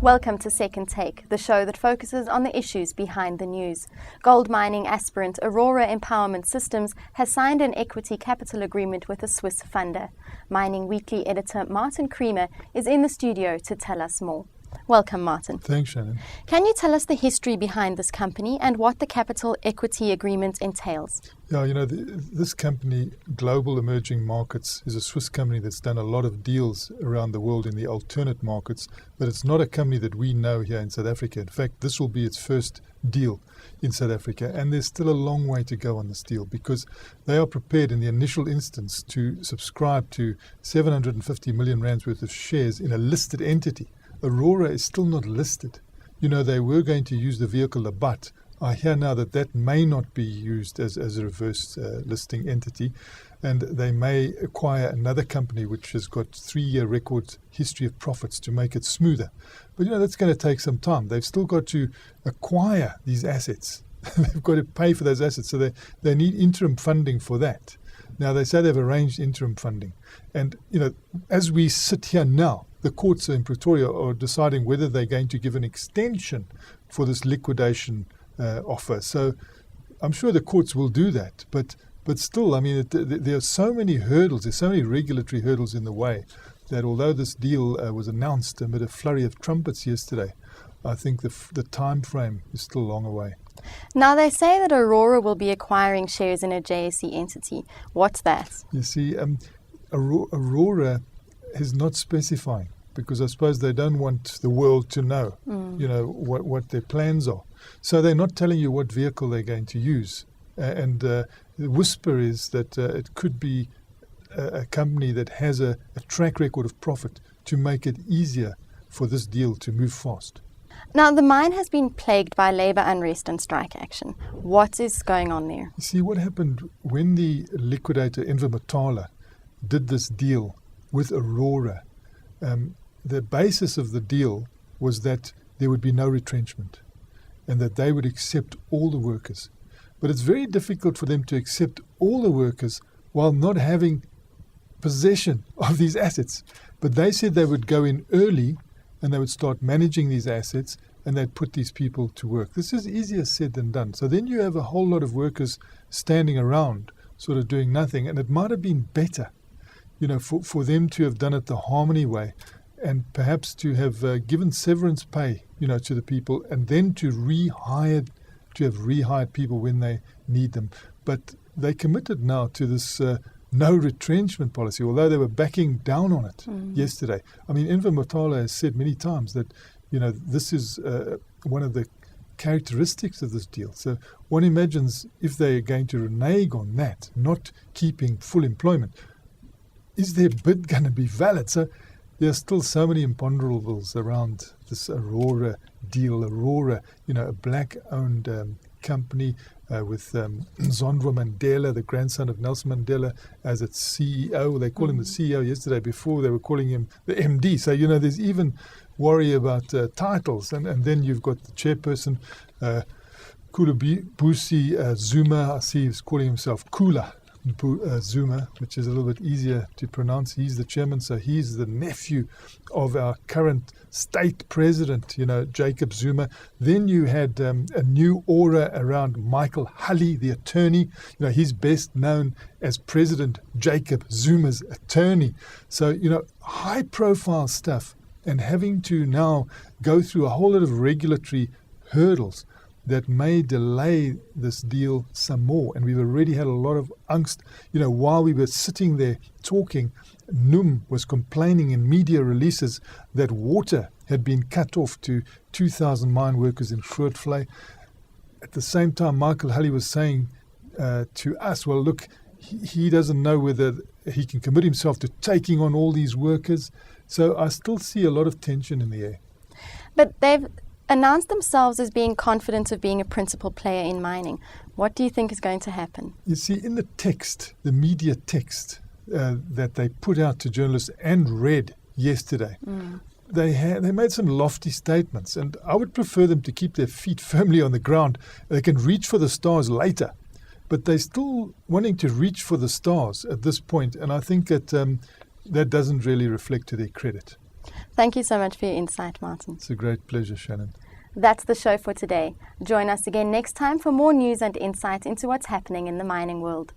Welcome to Second Take, the show that focuses on the issues behind the news. Gold mining aspirant Aurora Empowerment Systems has signed an equity capital agreement with a Swiss funder. Mining Weekly editor Martin Creamer is in the studio to tell us more. Welcome, Martin. Thanks, Shannon. Can you tell us the history behind this company and what the capital equity agreement entails? Yeah, this company, Global Emerging Markets, is a Swiss company that's done a lot of deals around the world in the alternate markets, but it's not a company that we know here in South Africa. In fact, this will be its first deal in South Africa, and there's still a long way to go on this deal because they are prepared in the initial instance to subscribe to 750 million rands worth of shares in a listed entity. Aurora is still not listed. They were going to use the vehicle Labat. I hear now that may not be used as a reverse listing entity, and they may acquire another company which has got 3-year record history of profits to make it smoother. But that's going to take some time. They've still got to acquire these assets. They've got to pay for those assets, so they need interim funding for that. Now, they say they've arranged interim funding. And, as we sit here now, the courts in Pretoria are deciding whether they're going to give an extension for this liquidation offer. So I'm sure the courts will do that. But still, there are so many hurdles, there's so many regulatory hurdles in the way that although this deal was announced amid a flurry of trumpets yesterday, I think the time frame is still long away. Now, they say that Aurora will be acquiring shares in a JSE entity. What's that? You see, Aurora is not specifying because I suppose they don't want the world to know, what their plans are. So they're not telling you what vehicle they're going to use. And the whisper is that it could be a company that has a track record of profit to make it easier for this deal to move fast. Now, the mine has been plagued by labour unrest and strike action. What is going on there? You see, what happened when the liquidator Enver Matala did this deal with Aurora, the basis of the deal was that there would be no retrenchment and that they would accept all the workers. But it's very difficult for them to accept all the workers while not having possession of these assets. But they said they would go in early and they would start managing these assets and they'd put these people to work. This is easier said than done. So then you have a whole lot of workers standing around sort of doing nothing. And it might have been better, for them to have done it the Harmony way and perhaps to have given severance pay, to the people and then to have rehired people when they need them. But they committed now to this no retrenchment policy, although they were backing down on it yesterday. Enver Matala has said many times that, this is one of the characteristics of this deal. So one imagines if they are going to renege on that, not keeping full employment, is their bid going to be valid? So there are still so many imponderables around this Aurora deal. Aurora, a black-owned company with Zondwa Mandela, the grandson of Nelson Mandela, as its CEO. They call him the CEO yesterday. Before they were calling him the MD. So, there's even worry about titles. And then you've got the chairperson, Kulubusi Zuma. I see he's calling himself Kula Zuma, which is a little bit easier to pronounce. He's the chairman, so he's the nephew of our current state president, Jacob Zuma. Then you had a new aura around Michael Hulley, the attorney. He's best known as President Jacob Zuma's attorney. So, high-profile stuff and having to now go through a whole lot of regulatory hurdles that may delay this deal some more. And we've already had a lot of angst. While we were sitting there talking, NUM was complaining in media releases that water had been cut off to 2,000 mine workers in Grootvlei. At the same time, Michael Hulley was saying to us, well, look, he doesn't know whether he can commit himself to taking on all these workers. So I still see a lot of tension in the air. But they've announced themselves as being confident of being a principal player in mining. What do you think is going to happen? You see, in the text, the media text that they put out to journalists and read yesterday, they made some lofty statements, and I would prefer them to keep their feet firmly on the ground. They can reach for the stars later. but they're still wanting to reach for the stars at this point, and I think that that doesn't really reflect to their credit. Thank you so much for your insight, Martin. It's a great pleasure, Shannon. That's the show for today. Join us again next time for more news and insight into what's happening in the mining world.